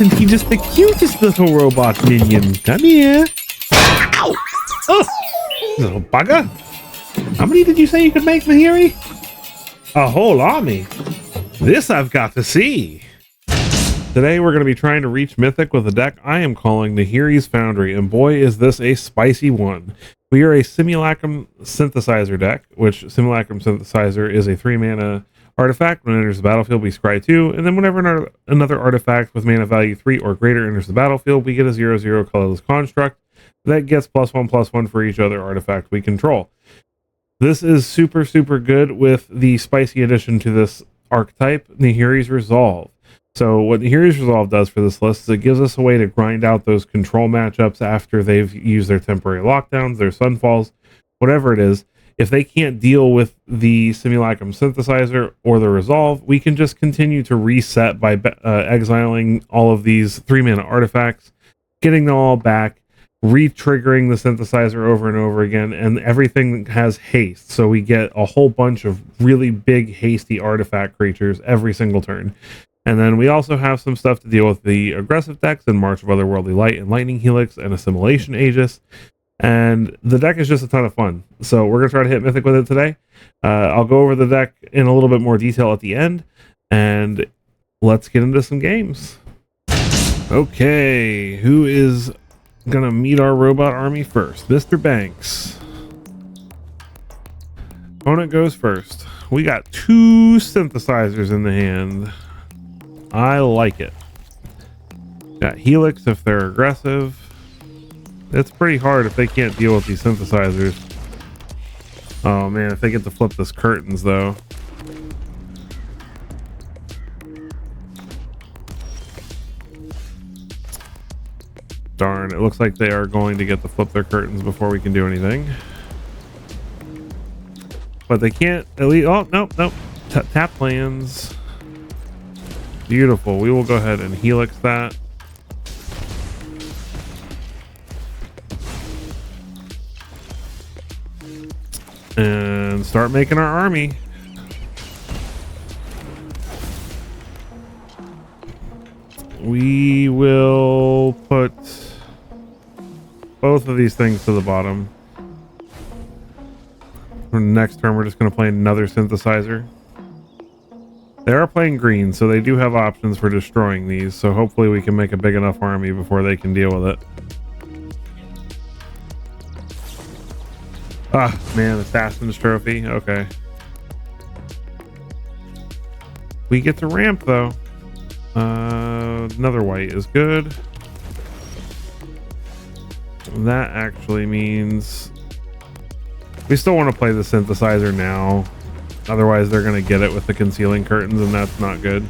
isn't he just the cutest little robot minion? Come here. Ow! Oh, little bugger. How many did you say you could make, Nahiri? A whole army. This I've got to see. Today we're going to be trying to reach Mythic with a deck I am calling Nahiri's Foundry, and boy is this a spicy one. We are a Simulacrum Synthesizer deck, which Simulacrum Synthesizer is a 3-mana artifact. When it enters the battlefield, we scry 2, and then whenever another artifact with mana value 3 or greater enters the battlefield, we get a 0/0 colorless construct that gets +1/+1 for each other artifact we control. This is super, super good with the spicy addition to this archetype, Nahiri's Resolve. So what Nahiri's Resolve does for this list is it gives us a way to grind out those control matchups after they've used their temporary lockdowns, their sunfalls, whatever it is. If they can't deal with the Simulacrum Synthesizer or the Resolve, we can just continue to reset by exiling all of these 3-mana artifacts, getting them all back, re-triggering the Synthesizer over and over again, and everything has haste. So we get a whole bunch of really big, hasty artifact creatures every single turn. And then we also have some stuff to deal with the aggressive decks in March of Otherworldly Light and Lightning Helix and Assimilation Aegis. And the deck is just a ton of fun. So we're going to try to hit Mythic with it today. I'll go over the deck in a little bit more detail at the end. And let's get into some games. Okay, who is going to meet our robot army first? Mr. Banks. Opponent goes first. We got 2 synthesizers in the hand. I like it. Got Helix if they're aggressive. It's pretty hard if they can't deal with these synthesizers. Oh man, if they get to flip this curtains though. Darn, it looks like they are going to get to flip their curtains before we can do anything. But they can't at least. Oh, nope. Tap lands. Beautiful. We will go ahead and Helix that. And start making our army. We will put both of these things to the bottom. For the next turn, we're just going to play another synthesizer. They are playing green, so they do have options for destroying these, so hopefully we can make a big enough army before they can deal with it. Ah, man, Assassin's Trophy. Okay. We get to ramp, though. Another white is good. That actually means we still want to play the synthesizer now. Otherwise, they're going to get it with the concealing curtains, and that's not good.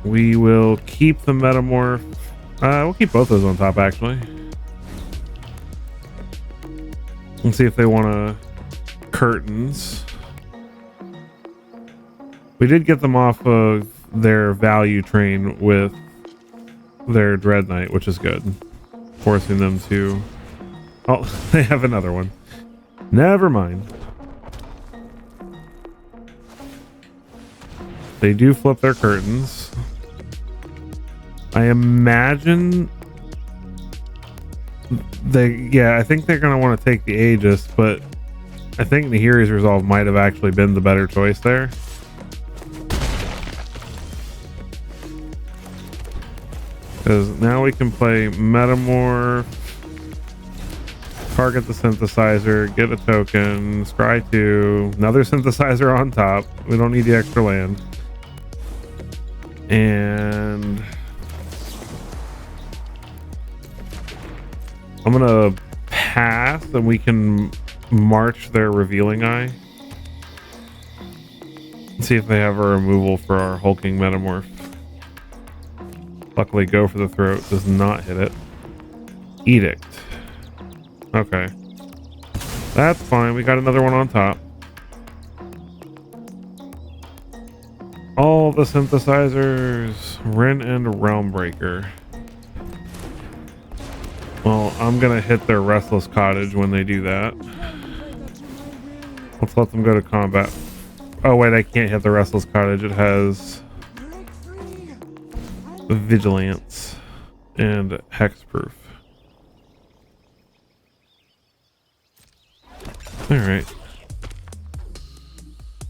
We will keep the metamorph. We'll keep both those on top, actually. Let's see if they want to curtains. We did get them off of their value train with their Dread Knight, which is good. Forcing them to... Oh, they have another one. Never mind. They do flip their curtains. I imagine I think they're going to want to take the Aegis, but I think Nahiri's Resolve might have actually been the better choice there. Because now we can play Metamorph, target the synthesizer, get a token, scry 2, another synthesizer on top. We don't need the extra land. And I'm gonna pass, and we can march their Revealing Eye. Let's see if they have a removal for our Hulking Metamorph. Luckily, Go for the Throat does not hit it. Edict. Okay. That's fine. We got another one on top. All the synthesizers. Rin and Realmbreaker. Well, I'm gonna hit their Restless Cottage when they do that. Let's let them go to combat. Oh wait, I can't hit the Restless Cottage. It has vigilance, and hexproof. Alright.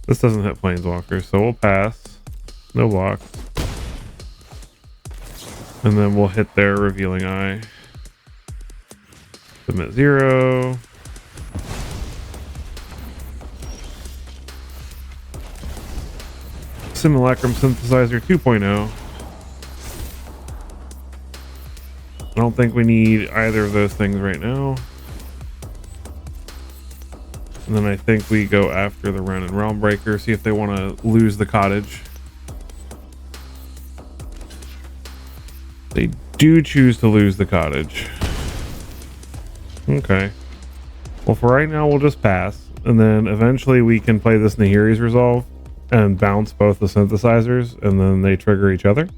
This doesn't hit planeswalkers, so we'll pass. No blocks. And then we'll hit their revealing eye. Submit 0. Simulacrum Synthesizer 2.0. I don't think we need either of those things right now. And then I think we go after the Wren and Realmbreaker, see if they want to lose the cottage. They do choose to lose the cottage. Okay. Well, for right now, we'll just pass. And then eventually we can play this Nahiri's Resolve and bounce both the synthesizers, and then they trigger each other.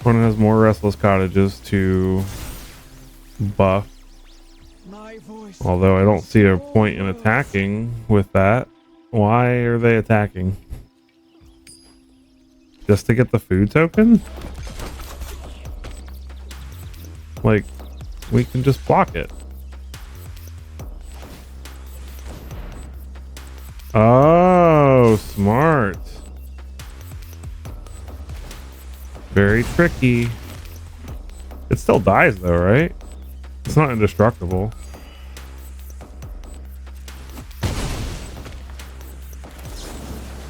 One has more Restless Cottages to buff. Although I don't see a point in attacking with that. Why are they attacking? Just to get the food token? Like, we can just block it. Oh, smart. Very tricky. It still dies though, right? It's not indestructible.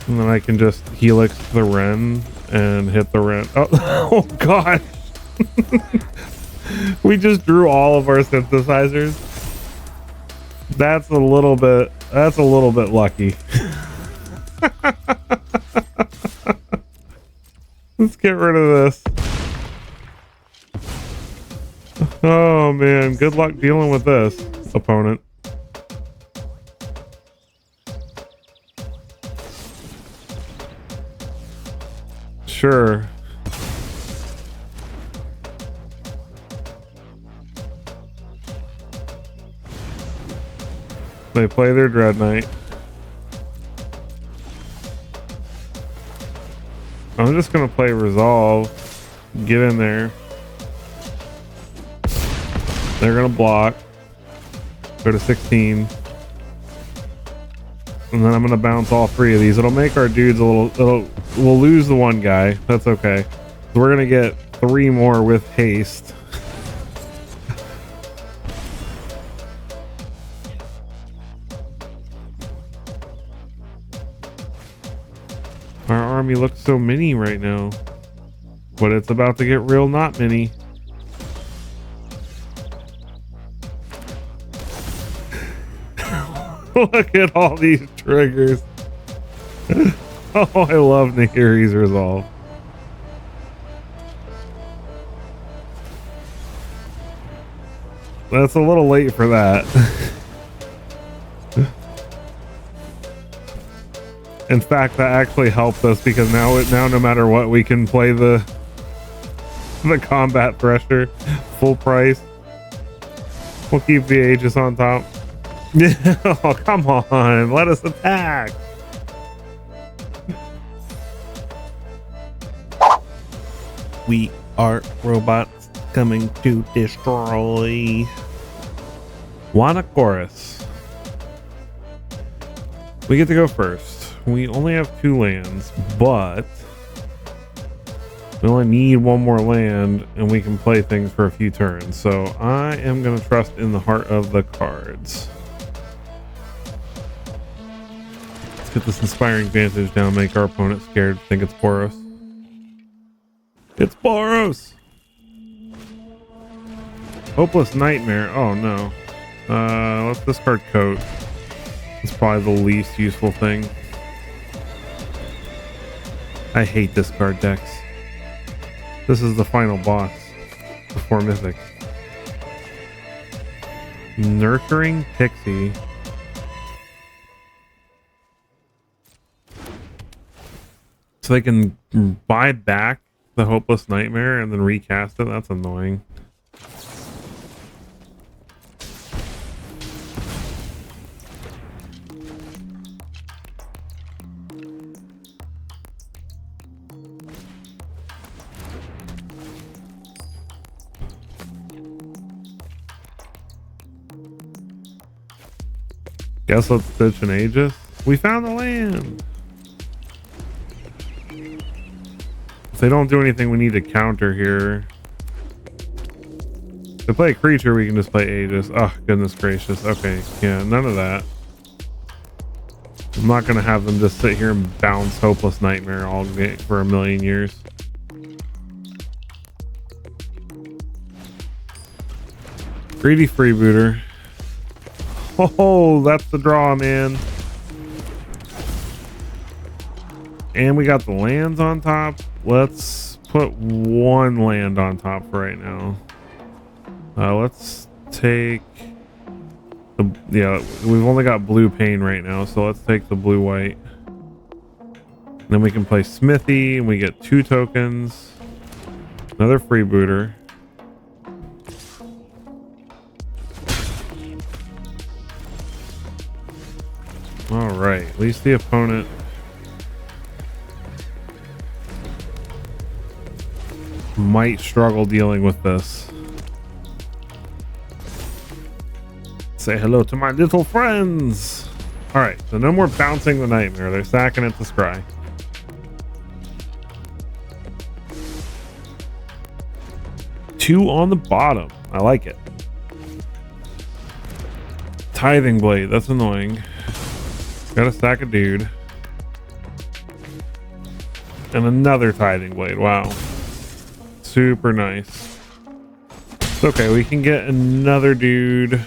And then I can just helix the Wren and hit the Wren. Oh, oh god. We just drew all of our synthesizers. That's a little bit lucky. Let's get rid of this. Oh man, good luck dealing with this, opponent. Sure. They play their Dread Knight. I'm just gonna play Resolve. Get in there. They're gonna block. Go to 16. And then I'm gonna bounce all three of these. It'll make our dudes a little. We'll lose the one guy. That's okay. So we're gonna get 3 more with haste. Our army looks so mini right now, but it's about to get real not mini. Look at all these triggers. Oh, I love Nahiri's Resolve. That's a little late for that. In fact, that actually helped us because now no matter what, we can play the Combat Thresher full price. We'll keep the Aegis on top. Oh, come on, let us attack. We are robots coming to destroy. Wanachoris. We get to go first. We only have 2 lands, but we only need 1 more land and we can play things for a few turns. So I am going to trust in the heart of the cards. Let's get this Inspiring Vantage down, make our opponent scared, think it's Boros. It's Boros! Hopeless Nightmare. Oh no. Let's discard Coat. It's probably the least useful thing. I hate discard decks. This is the final boss before Mythic. Nurturing Pixie. So they can buy back the Hopeless Nightmare and then recast it. That's annoying. Guess let's ditch an Aegis. We found the land. If they don't do anything, we need to counter here. To play a creature, we can just play Aegis. Oh, goodness gracious. Okay, yeah, none of that. I'm not going to have them just sit here and bounce Hopeless Nightmare all day for a million years. Greedy Freebooter. Oh, that's the draw, man. And we got the lands on top. Let's put one land on top for right now. Let's take the, yeah, we've only got blue pain right now, so let's take the blue white. Then we can play Smithy and we get 2 tokens. Another freebooter. All right, at least the opponent might struggle dealing with this. Say hello to my little friends. All right, so no more bouncing the nightmare. They're sacking it to scry. Two on the bottom. I like it. Tithing Blade. That's annoying. Got to stack a dude. And another Tithing Blade. Wow. Super nice. It's okay. We can get another dude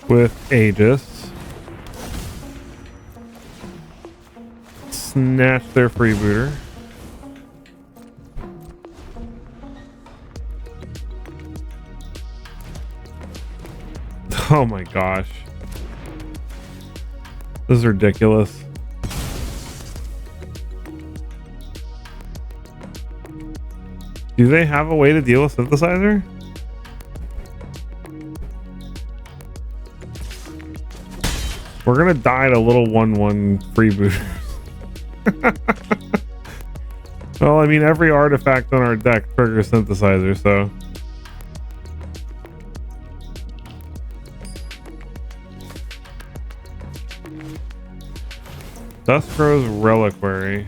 with Aegis. Snatch their freebooter. Oh my gosh. This is ridiculous. Do they have a way to deal with Synthesizer? We're gonna die to little 1/1 freebooters. Well, I mean, every artifact on our deck triggers Synthesizer, so. Dustcrow's Reliquary.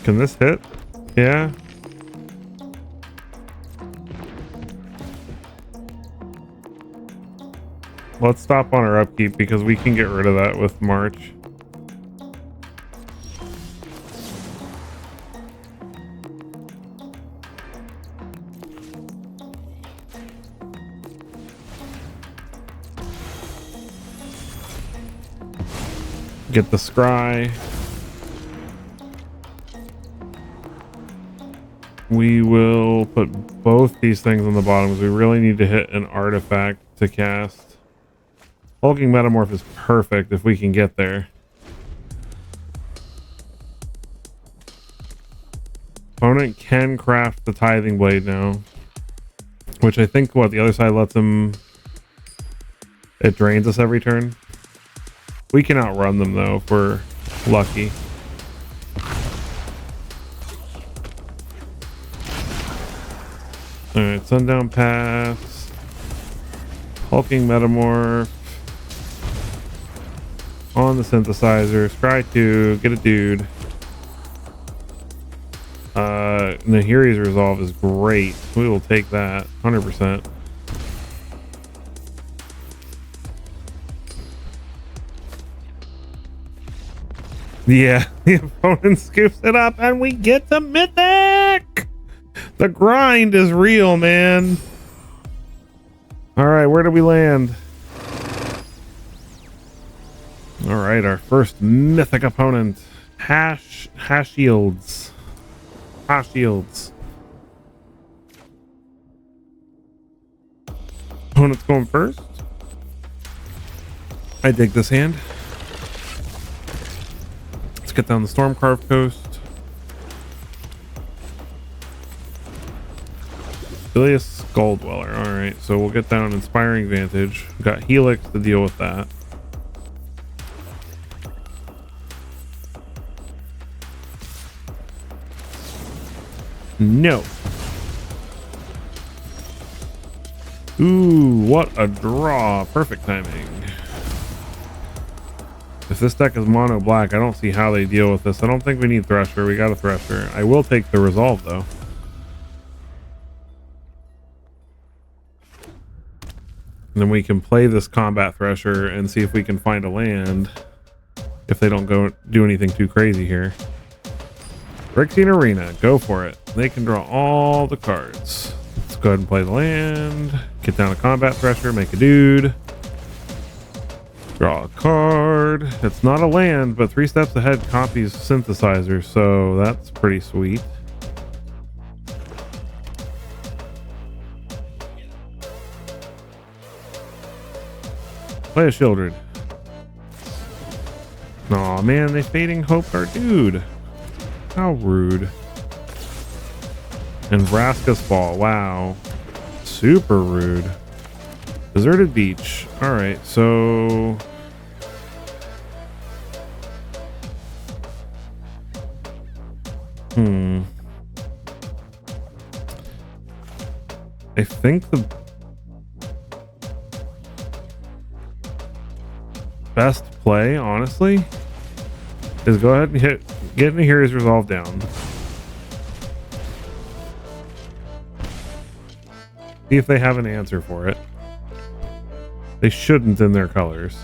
Can this hit? Yeah. Let's stop on our upkeep because we can get rid of that with March. Get the scry. We will put both these things on the bottom because we really need to hit an artifact to cast. Hulking Metamorph is perfect if we can get there. Opponent can craft the Tithing Blade now, which I think what the other side lets him. It drains us every turn. We can outrun them though if we're lucky. Alright, Sundown Pass. Hulking Metamorph. On the Synthesizer. Scry 2. Get a dude. Nahiri's Resolve is great. We will take that. 100%. Yeah, the opponent scoops it up and we get to Mythic! The grind is real, man. Alright, where do we land? Alright, our first Mythic opponent. Hashields. Opponent's going first. I dig this hand. Let's get down the Stormcarved Coast. Bilious Skull Dweller. Alright, so we'll get down Inspiring Vantage. We've got Helix to deal with that. No. Ooh, what a draw. Perfect timing. If this deck is mono black, I don't see how they deal with this. I don't think we need Thresher. We got a Thresher. I will take the Resolve, though. And then we can play this Combat Thresher and see if we can find a land. If they don't go do anything too crazy here. Phyrexian Arena. Go for it. They can draw all the cards. Let's go ahead and play the land. Get down a Combat Thresher. Make a dude. Draw a card. It's not a land, but 3 steps ahead copies Synthesizer, so that's pretty sweet. Play a Shieldred. Aw, man, they Fading Hope our dude. How rude. And Vraska's Fall. Wow. Super rude. Deserted Beach. Alright, so... I think the best play, honestly, is go ahead and get Nahiri's Resolve down. See if they have an answer for it. They shouldn't in their colors.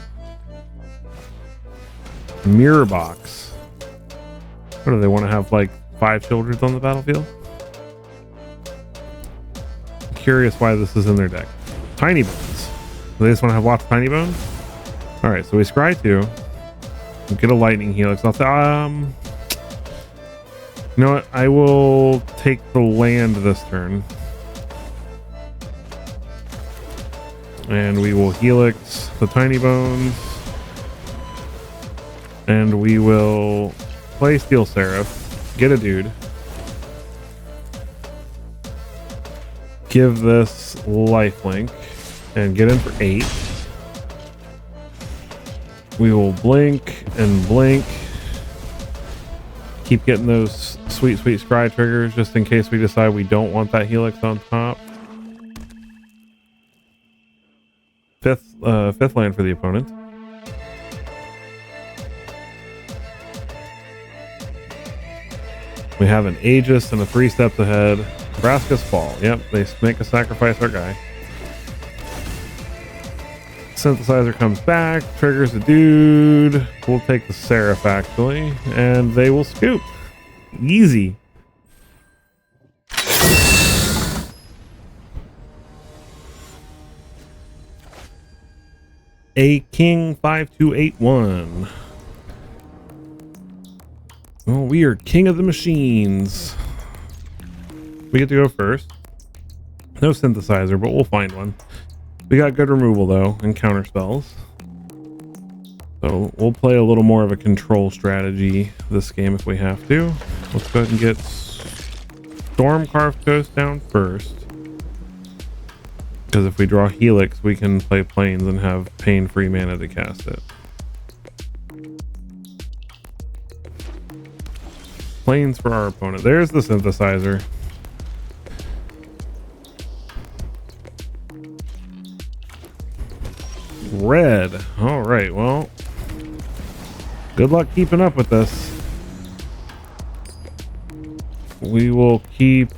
Mirror Box. What do they want to have, like 5 Childrens on the battlefield? I'm curious why this is in their deck. Tiny Bones. Do they just want to have lots of Tiny Bones? Alright, so we scry 2. Get a Lightning Helix. I'll say, you know what? I will take the land this turn. And we will Helix the Tiny Bones. And we will play Steel Seraph. Get a dude. Give this lifelink. And get in for 8. We will blink and blink. Keep getting those sweet, sweet scry triggers just in case we decide we don't want that Helix on top. Fifth land for the opponent. We have an Aegis and a 3 steps ahead. Vraska's Fall. Yep, they make a sacrifice our guy. Synthesizer comes back, triggers a dude. We'll take the Seraph actually, and they will scoop. Easy. A King 5281. Well, we are king of the machines. We get to go first. No Synthesizer, but we'll find one. We got good removal though, and counter spells. So we'll play a little more of a control strategy this game if we have to. Let's go ahead and get Storm Carved Coast down first. Because if we draw Helix, we can play Plains and have pain-free mana to cast it. Plains for our opponent. There's the Synthesizer. Red. All right, well, good luck keeping up with this. We will keep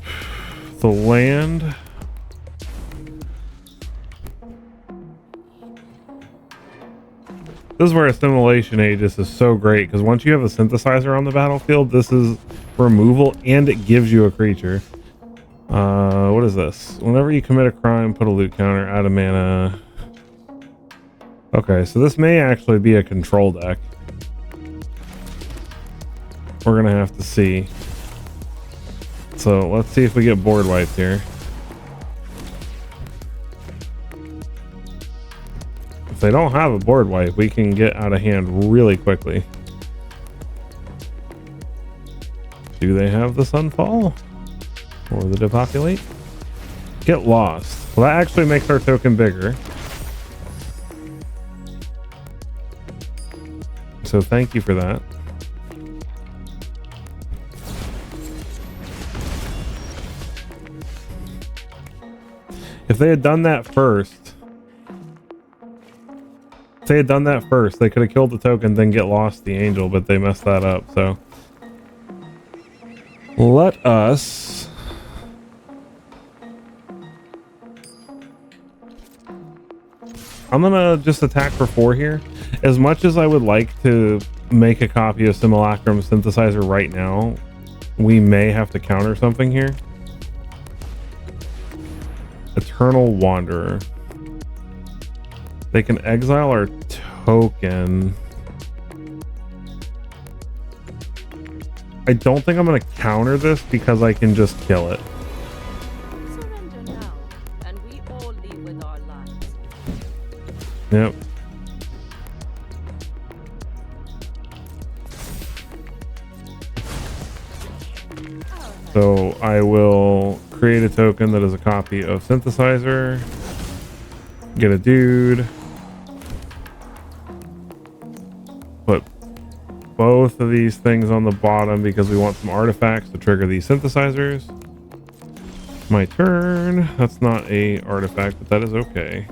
the land. This is where Assimilation Aegis is so great, because once you have a Synthesizer on the battlefield, this is removal and it gives you a creature. What is this? Whenever you commit a crime, put a loot counter, add a mana. Okay, so this may actually be a control deck. We're gonna have to see. So let's see if we get board wiped here. If they don't have a board wipe, we can get out of hand really quickly. Do they have the Sunfall? Or the Depopulate? Get Lost. Well, that actually makes our token bigger. So thank you for that. If they had done that first, they could have killed the token, then get lost the angel, but they messed that up, so. Let us... I'm gonna just attack for 4 here. As much as I would like to make a copy of Simulacrum Synthesizer right now, we may have to counter something here. Eternal Wanderer. They can exile our token. I don't think I'm going to counter this because I can just kill it. Surrender now, and we all leave with our lives. Yep. So I will create a token that is a copy of Synthesizer. Get a dude. Put both of these things on the bottom because we want some artifacts to trigger these synthesizers. My turn. That's not a artifact, but that is okay.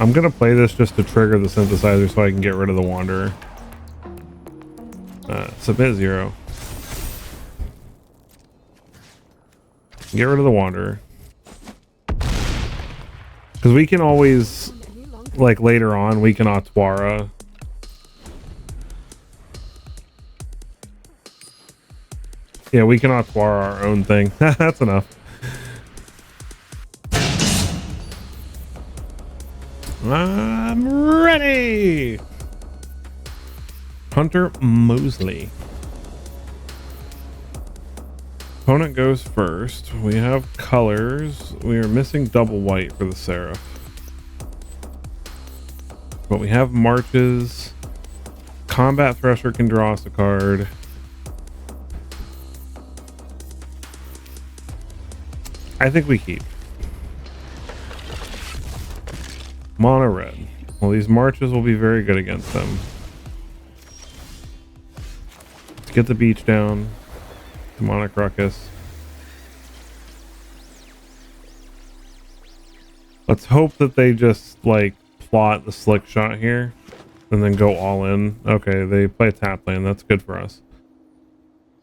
I'm gonna play this just to trigger the synthesizer so I can get rid of the Wanderer. Submit 0. Get rid of the Wanderer. Because we can always, like later on, we can Atwara. Yeah, we can Atwara our own thing. That's enough. I'm ready! Hunter Mosley. Opponent goes first. We have colors. We are missing double white for the Seraph. But we have marches. Combat Thresher can draw us a card. I think we keep. Mono red. Well, these marches will be very good against them. Let's get the beach down. Demonic Ruckus. Let's hope that they just like plot the slick shot here and then go all in. Okay, they play tap lane. That's good for us.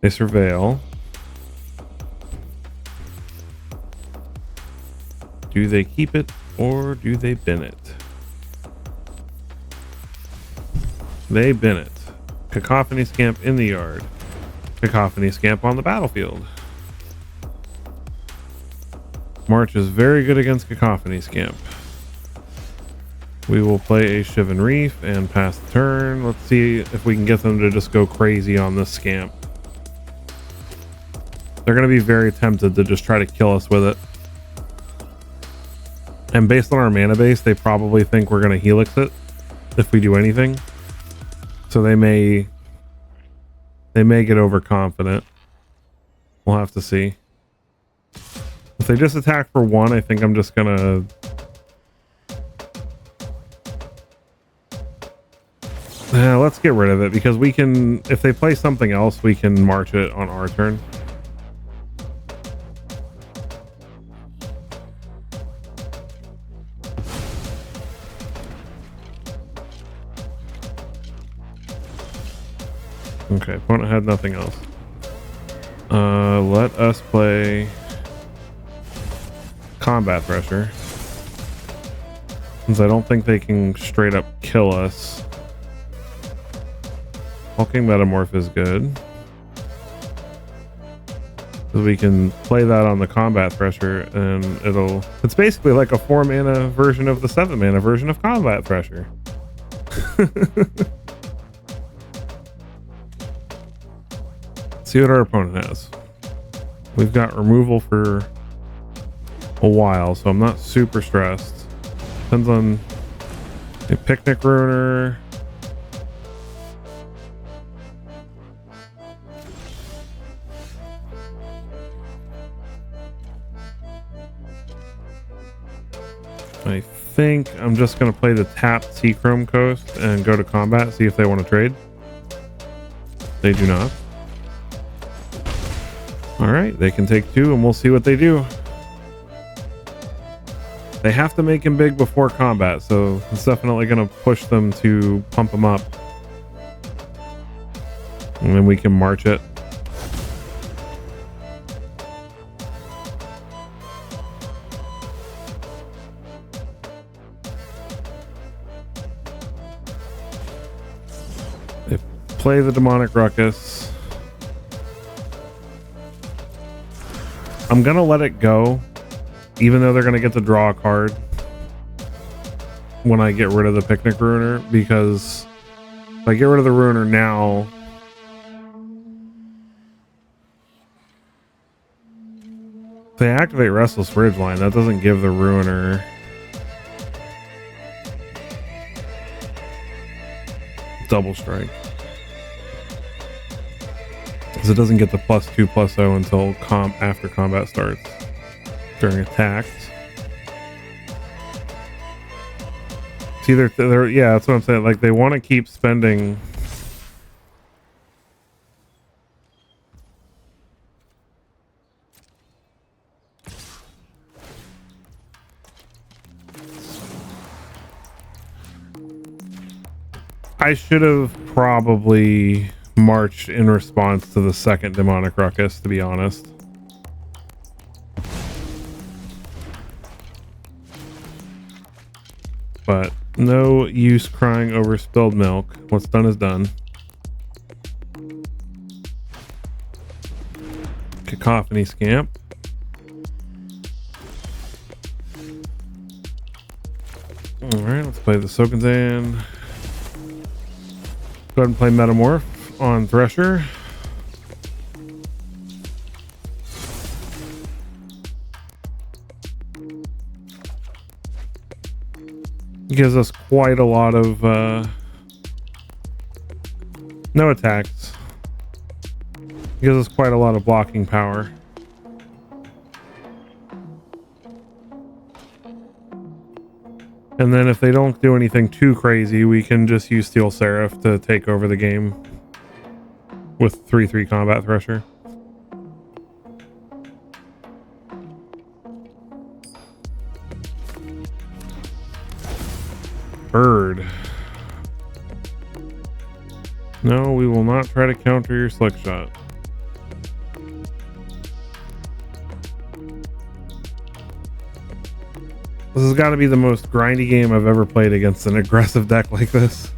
They surveil. Do they keep it or do they bin it? They bin it. Cacophony Scamp in the yard. Cacophony Scamp on the battlefield. March is very good against Cacophony Scamp. We will play a Shivan Reef and pass the turn. Let's see if we can get them to just go crazy on this Scamp. They're going to be very tempted to just try to kill us with it. And based on our mana base, they probably think we're going to Helix it if we do anything. So they may get overconfident. We'll have to see. If they just attack for 1, I think I'm just gonna... let's get rid of it because we can, if they play something else, we can march it on our turn. Okay, opponent had nothing else. Let us play Combat Thresher. Since I don't think they can straight up kill us. Hulking Metamorph is good. So we can play that on the Combat Thresher and it's basically like a 4 mana version of the 7 mana version of Combat Thresher. See what our opponent has. We've got removal for a while, so I'm not super stressed. Depends on a Picnic Ruiner. I think I'm just going to play the tapped Seachrome Coast and go to combat, see if they want to trade. They do not. All right, they can take 2 and we'll see what they do. They have to make him big before combat, so it's definitely going to push them to pump him up. And then we can march it. They play the Demonic Ruckus. I'm going to let it go, even though they're going to get to draw a card when I get rid of the Picnic Ruiner, because if I get rid of the Ruiner now, if they activate Restless Ridgeline, that doesn't give the Ruiner double strike. Because it doesn't get the +2/+0 until after combat starts during attacks. It's either yeah, that's what I'm saying. Like, they want to keep spending. I should have probably marched in response to the second Demonic Ruckus, to be honest. But no use crying over spilled milk. What's done is done. Cacophony Scamp. Alright, let's play the Sokenzan. Go ahead and play Metamorph on Thresher. Gives us quite a lot of no attacks. Gives us quite a lot of blocking power. And then if they don't do anything too crazy, we can just use Steel Seraph to take over the game with 3/3 Combat Thresher. Bird. No, we will not try to counter your Slick Shot. This has got to be the most grindy game I've ever played against an aggressive deck like this.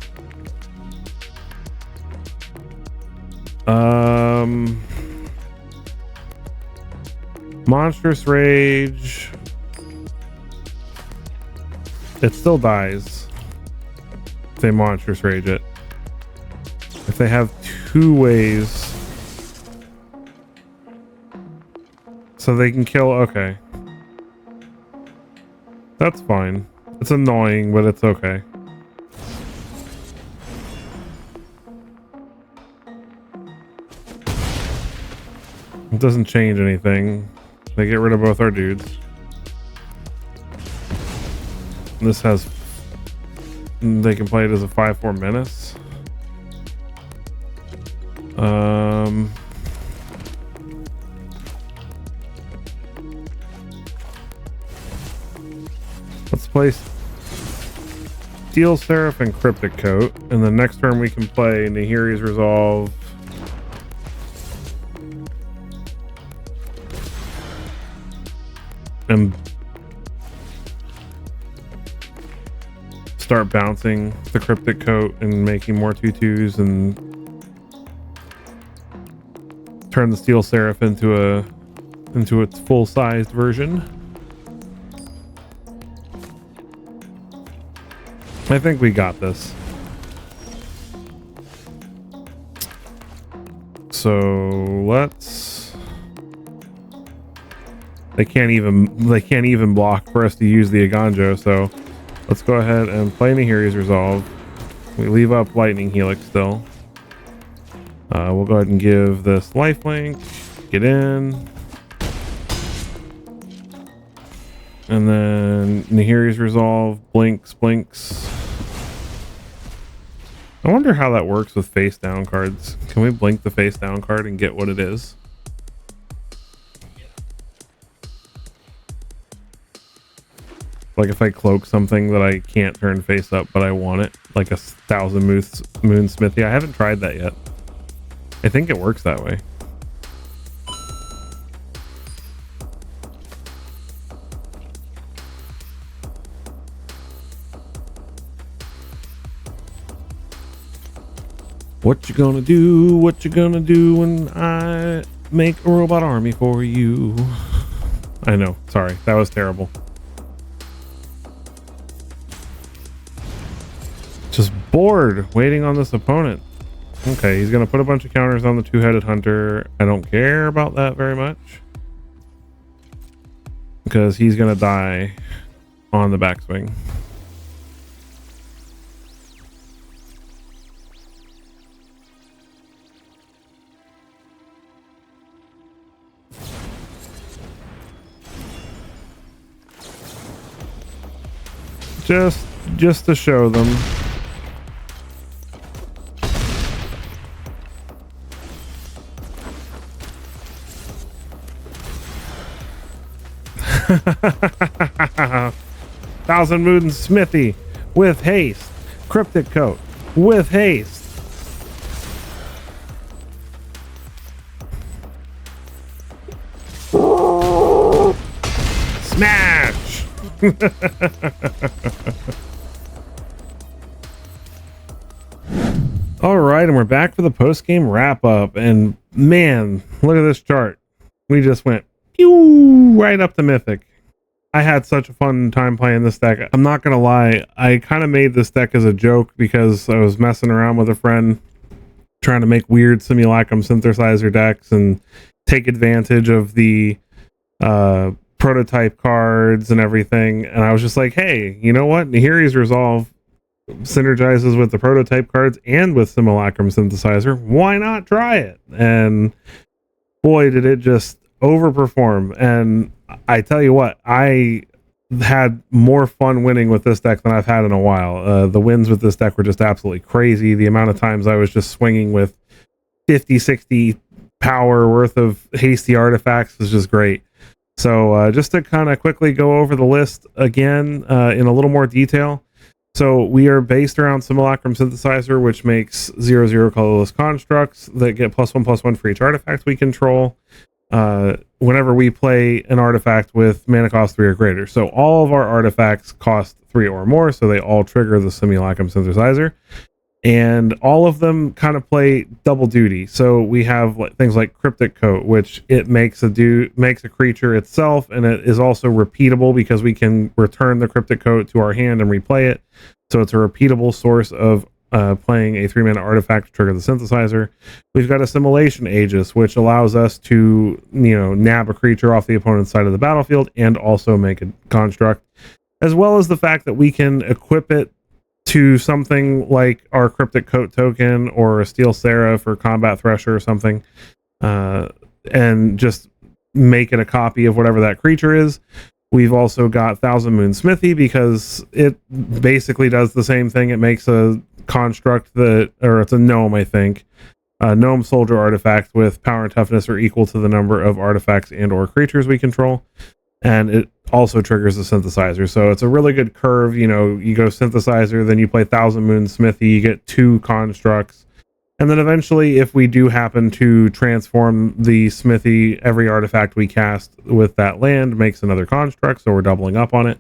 Monstrous Rage. It still dies if they Monstrous Rage it. If they have 2 ways so they can kill, okay. That's fine. It's annoying, but it's okay. It doesn't change anything. They get rid of both our dudes. This has... They can play it as a 5/4 menace. Let's play Steel Seraph and Cryptic Coat, and the next turn we can play Nahiri's Resolve. And start bouncing the Cryptic Coat and making more 2/2s and turn the Steel Seraph into its full-sized version. I think we got this. So let's... They can't even block for us to use the Aganjo, so let's go ahead and play Nahiri's Resolve. We leave up Lightning Helix still. We'll go ahead and give this lifelink. Get in. And then Nahiri's Resolve, blinks. I wonder how that works with face down cards. Can we blink the face down card and get what it is? Like if I cloak something that I can't turn face up, but I want it, like a 1000 Moon Smithy. I haven't tried that yet. I think it works that way. What you gonna do? What you gonna do when I make a robot army for you? I know. Sorry, that was terrible. Just bored waiting on this opponent. Okay, he's gonna put a bunch of counters on the two-headed hunter. I don't care about that very much because he's gonna die on the backswing. Just to show them. Thousand Moon Smithy with haste. Cryptic Coat with haste. Smash! All right, and we're back for the post-game wrap-up. And man, look at this chart. We just went pew right up to Mythic. I had such a fun time playing this deck. I'm not gonna lie, I kind of made this deck as a joke because I was messing around with a friend trying to make weird Simulacrum Synthesizer decks and take advantage of the prototype cards and everything. And I was just like, hey, you know what? Nahiri's Resolve synergizes with the prototype cards and with Simulacrum Synthesizer. Why not try it? And boy, did it just overperform. And I tell you what, I had more fun winning with this deck than I've had in a while. The wins with this deck were just absolutely crazy. The amount of times I was just swinging with 50, 60 power worth of hasty artifacts was just great. So just to kind of quickly go over the list again in a little more detail. So we are based around Simulacrum Synthesizer, which makes 0/0 colorless constructs that get +1/+1 for each artifact we control whenever we play an artifact with mana cost 3 or greater. So all of our artifacts cost 3 or more, so they all trigger the Simulacrum Synthesizer. And all of them kind of play double duty. So we have things like Cryptic Coat, which it makes a creature itself, and it is also repeatable because we can return the Cryptic Coat to our hand and replay it. So it's a repeatable source of playing a 3-mana artifact to trigger the synthesizer. We've got a Simulation Aegis, which allows us to, nab a creature off the opponent's side of the battlefield and also make a construct, as well as the fact that we can equip it to something like our Cryptic Coat token or a Steel Seraph or Combat Thresher or something, and just make it a copy of whatever that creature is. We've also got 1000 Moon Smithy because it basically does the same thing. It makes a construct or it's a gnome, I think. A gnome soldier artifact with power and toughness are equal to the number of artifacts and or creatures we control. And it also triggers the synthesizer. So it's a really good curve. You go synthesizer, then you play 1000 Moon Smithy, you get 2 constructs. And then eventually, if we do happen to transform the smithy, every artifact we cast with that land makes another construct, so we're doubling up on it.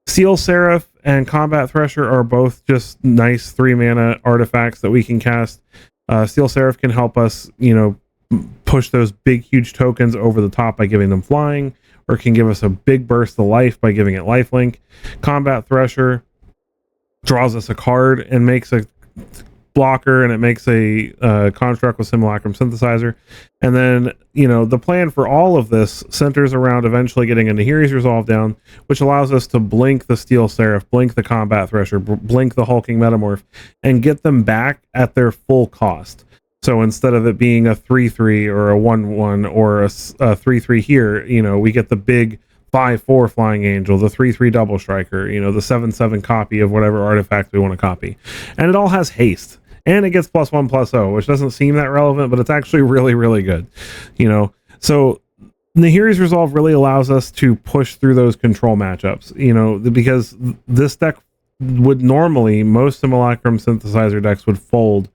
Steel Seraph and Combat Thresher are both just nice 3-mana artifacts that we can cast. Steel Seraph can help us, push those big, huge tokens over the top by giving them flying, or can give us a big burst of life by giving it lifelink. Combat Thresher draws us a card and makes a blocker, and it makes a construct with Simulacrum Synthesizer. And then, the plan for all of this centers around eventually getting a Nahiri's Resolve down, which allows us to blink the Steel Seraph, blink the Combat Thresher, blink the Hulking Metamorph, and get them back at their full cost. So instead of it being a 3/3 or a 1/1 or a 3/3 here, we get the big 5/4 Flying Angel, the 3/3 Double Striker, you know, the 7/7 copy of whatever artifact we want to copy. And it all has haste. And it gets +1/+0, which doesn't seem that relevant, but it's actually really, really good. You know, so Nahiri's Resolve really allows us to push through those control matchups, you know, because this deck would normally, most Simulacrum Synthesizer decks would fold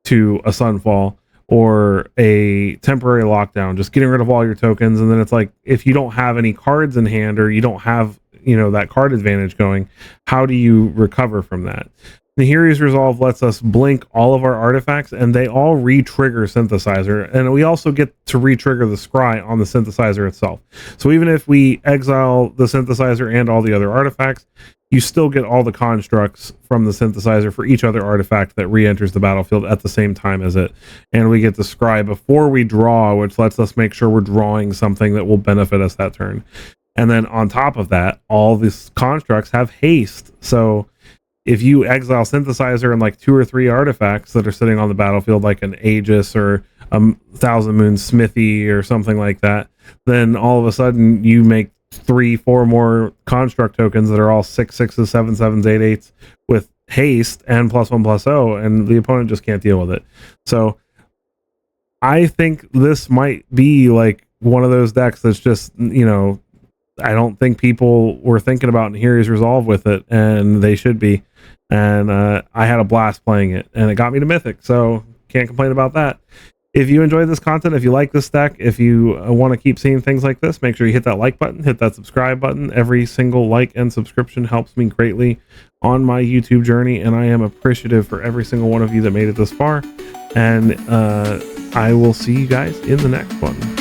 to a Sunfall or a temporary lockdown, just getting rid of all your tokens. And then it's like, if you don't have any cards in hand or you don't have, you know, that card advantage going, how do you recover from that? Nahiri's Resolve lets us blink all of our artifacts and they all re-trigger Synthesizer. And we also get to re-trigger the scry on the Synthesizer itself. So even if we exile the Synthesizer and all the other artifacts, you still get all the constructs from the Synthesizer for each other artifact that re-enters the battlefield at the same time as it. And we get the scry before we draw, which lets us make sure we're drawing something that will benefit us that turn. And then on top of that, all these constructs have haste. So if you exile Synthesizer and like 2 or 3 artifacts that are sitting on the battlefield, like an Aegis or a Thousand Moon Smithy or something like that, then all of a sudden you make 3-4 more construct tokens that are all 6/6s, 7/7s, 8/8s with haste and +1/+0, and the opponent just can't deal with it. So I think this might be like one of those decks that's just, you know, I don't think people were thinking about Nahiri's Resolve with it, and they should be. And I had a blast playing it, and it got me to Mythic, so can't complain about that. If you enjoyed this content, if you like this deck, if you want to keep seeing things like this, make sure you hit that like button, hit that subscribe button. Every single like and subscription helps me greatly on my YouTube journey, and I am appreciative for every single one of you that made it this far. And I will see you guys in the next one.